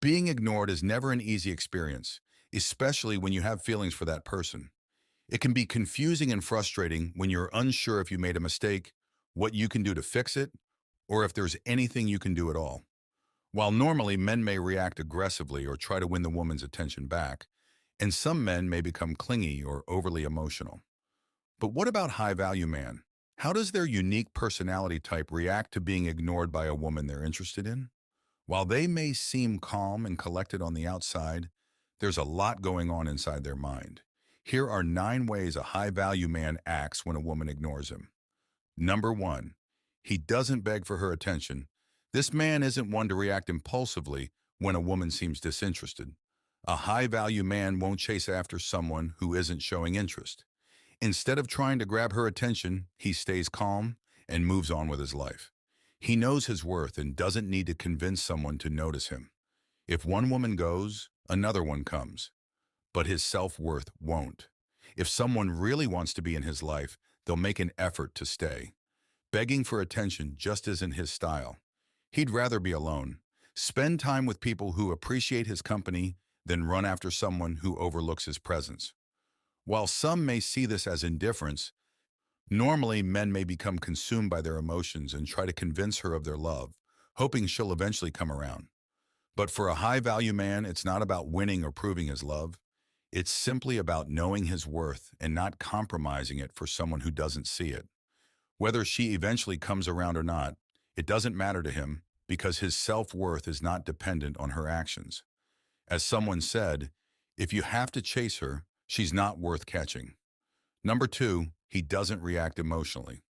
Being ignored is never an easy experience, especially when you have feelings for that person. It can be confusing and frustrating when you're unsure if you made a mistake, what you can do to fix it, or if there's anything you can do at all. While normally men may react aggressively or try to win the woman's attention back, and some men may become clingy or overly emotional. But what about high-value man? How does their unique personality type react to being ignored by a woman they're interested in? While they may seem calm and collected on the outside, there's a lot going on inside their mind. Here are 9 ways a high-value man acts when a woman ignores him. Number 1, he doesn't beg for her attention. This man isn't one to react impulsively when a woman seems disinterested. A high-value man won't chase after someone who isn't showing interest. Instead of trying to grab her attention, he stays calm and moves on with his life. He knows his worth and doesn't need to convince someone to notice him. If one woman goes, another one comes. But his self-worth won't. If someone really wants to be in his life, they'll make an effort to stay. Begging for attention just isn't his style. He'd rather be alone. Spend time with people who appreciate his company than run after someone who overlooks his presence. While some may see this as indifference, normally men may become consumed by their emotions and try to convince her of their love, hoping she'll eventually come around. But for a high-value man, it's not about winning or proving his love. It's simply about knowing his worth and not compromising it for someone who doesn't see it. Whether she eventually comes around or not, it doesn't matter to him because his self-worth is not dependent on her actions. As someone said, if you have to chase her, she's not worth catching. Number 2, he doesn't react emotionally.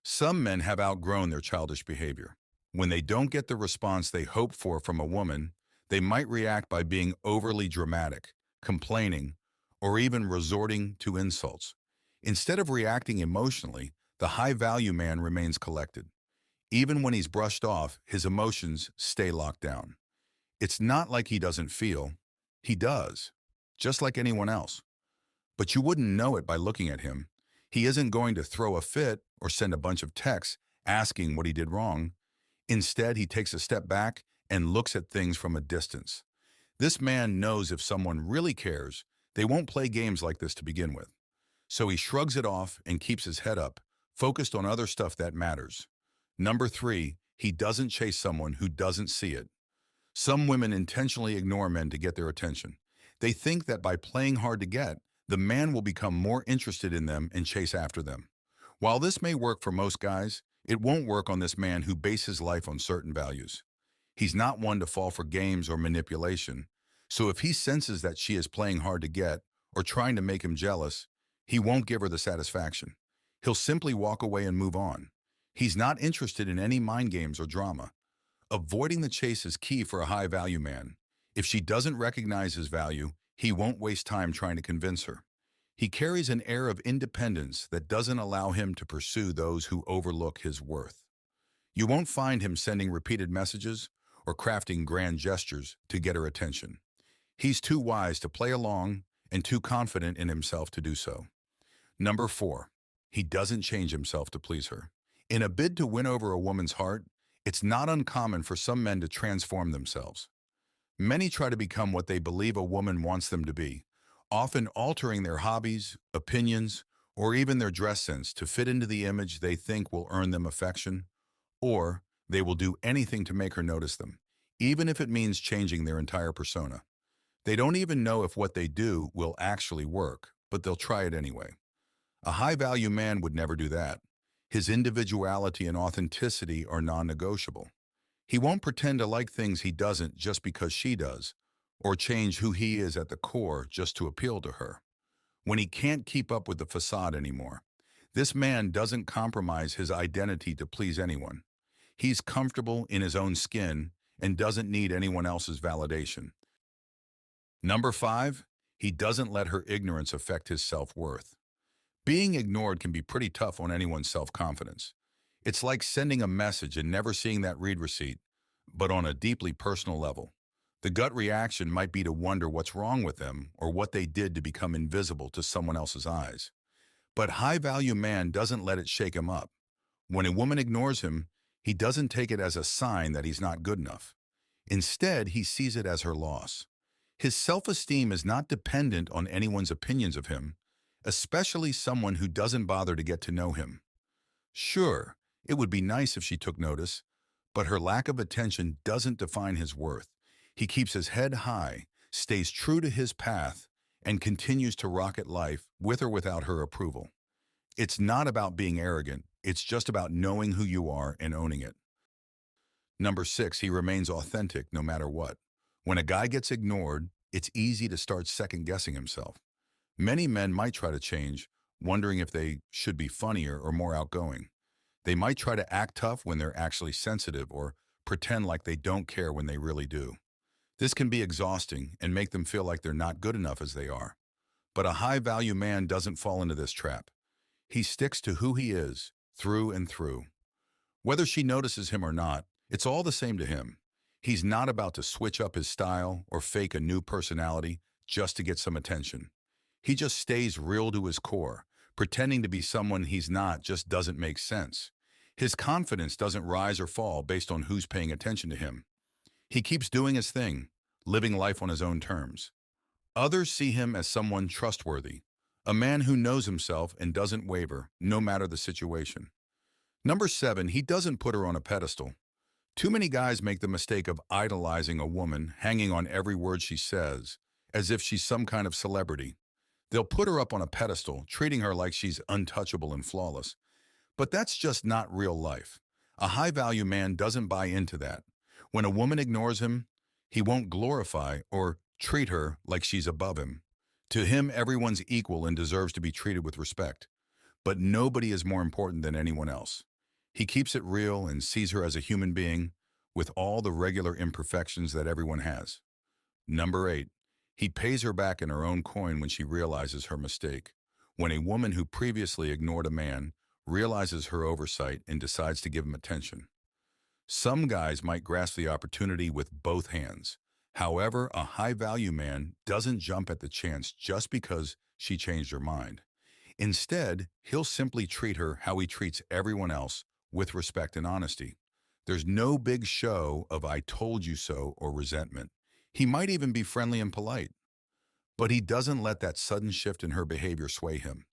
Some men have outgrown their childish behavior. When they don't get the response they hope for from a woman, they might react by being overly dramatic, complaining, or even resorting to insults. Instead of reacting emotionally, the high-value man remains collected. Even when he's brushed off, his emotions stay locked down. It's not like he doesn't feel. He does, just like anyone else. But you wouldn't know it by looking at him. He isn't going to throw a fit or send a bunch of texts asking what he did wrong. Instead, he takes a step back and looks at things from a distance. This man knows if someone really cares, they won't play games like this to begin with. So he shrugs it off and keeps his head up, focused on other stuff that matters. Number 3, he doesn't chase someone who doesn't see it. Some women intentionally ignore men to get their attention. They think that by playing hard to get, the man will become more interested in them and chase after them. While this may work for most guys, it won't work on this man who bases his life on certain values. He's not one to fall for games or manipulation, so if he senses that she is playing hard to get or trying to make him jealous, he won't give her the satisfaction. He'll simply walk away and move on. He's not interested in any mind games or drama. Avoiding the chase is key for a high-value man. If she doesn't recognize his value, he won't waste time trying to convince her. He carries an air of independence that doesn't allow him to pursue those who overlook his worth. You won't find him sending repeated messages or crafting grand gestures to get her attention. He's too wise to play along and too confident in himself to do so. Number 4, he doesn't change himself to please her. In a bid to win over a woman's heart, it's not uncommon for some men to transform themselves. Many try to become what they believe a woman wants them to be, often altering their hobbies, opinions, or even their dress sense to fit into the image they think will earn them affection, or they will do anything to make her notice them, even if it means changing their entire persona. They don't even know if what they do will actually work, but they'll try it anyway. A high-value man would never do that. His individuality and authenticity are non-negotiable. He won't pretend to like things he doesn't just because she does, or change who he is at the core just to appeal to her. When he can't keep up with the facade anymore, this man doesn't compromise his identity to please anyone. He's comfortable in his own skin and doesn't need anyone else's validation. Number 5, he doesn't let her ignorance affect his self-worth. Being ignored can be pretty tough on anyone's self-confidence. It's like sending a message and never seeing that read receipt, but on a deeply personal level. The gut reaction might be to wonder what's wrong with them or what they did to become invisible to someone else's eyes. But high-value man doesn't let it shake him up. When a woman ignores him, he doesn't take it as a sign that he's not good enough. Instead, he sees it as her loss. His self-esteem is not dependent on anyone's opinions of him, especially someone who doesn't bother to get to know him. Sure, it would be nice if she took notice, but her lack of attention doesn't define his worth. He keeps his head high, stays true to his path, and continues to rocket life with or without her approval. It's not about being arrogant, it's just about knowing who you are and owning it. Number 6, he remains authentic no matter what. When a guy gets ignored, it's easy to start second-guessing himself. Many men might try to change, wondering if they should be funnier or more outgoing. They might try to act tough when they're actually sensitive or pretend like they don't care when they really do. This can be exhausting and make them feel like they're not good enough as they are. But a high-value man doesn't fall into this trap. He sticks to who he is, through and through. Whether she notices him or not, it's all the same to him. He's not about to switch up his style or fake a new personality just to get some attention. He just stays real to his core. Pretending to be someone he's not just doesn't make sense. His confidence doesn't rise or fall based on who's paying attention to him. He keeps doing his thing, living life on his own terms. Others see him as someone trustworthy, a man who knows himself and doesn't waver, no matter the situation. Number 7, he doesn't put her on a pedestal. Too many guys make the mistake of idolizing a woman, hanging on every word she says, as if she's some kind of celebrity. They'll put her up on a pedestal, treating her like she's untouchable and flawless. But that's just not real life. A high-value man doesn't buy into that. When a woman ignores him, he won't glorify or treat her like she's above him. To him, everyone's equal and deserves to be treated with respect. But nobody is more important than anyone else. He keeps it real and sees her as a human being with all the regular imperfections that everyone has. Number 8, he pays her back in her own coin when she realizes her mistake. When a woman who previously ignored a man realizes her oversight and decides to give him attention. Some guys might grasp the opportunity with both hands. However, a high-value man doesn't jump at the chance just because she changed her mind. Instead, he'll simply treat her how he treats everyone else, with respect and honesty. There's no big show of "I told you so" or resentment. He might even be friendly and polite, but he doesn't let that sudden shift in her behavior sway him.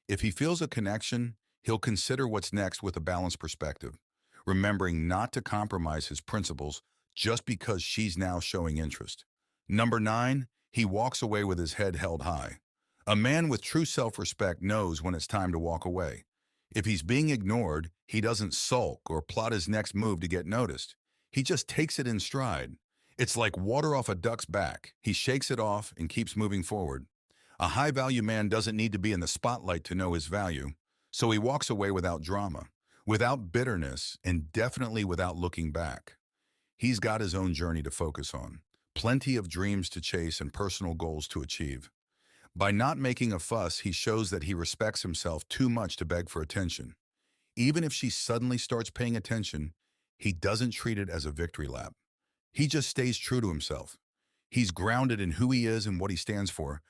If he feels a connection, he'll consider what's next with a balanced perspective, remembering not to compromise his principles just because she's now showing interest. Number 9, he walks away with his head held high. A man with true self-respect knows when it's time to walk away. If he's being ignored, he doesn't sulk or plot his next move to get noticed. He just takes it in stride. It's like water off a duck's back. He shakes it off and keeps moving forward. A high-value man doesn't need to be in the spotlight to know his value, so he walks away without drama, without bitterness, and definitely without looking back. He's got his own journey to focus on, plenty of dreams to chase and personal goals to achieve. By not making a fuss, he shows that he respects himself too much to beg for attention. Even if she suddenly starts paying attention, he doesn't treat it as a victory lap. He just stays true to himself. He's grounded in who he is and what he stands for,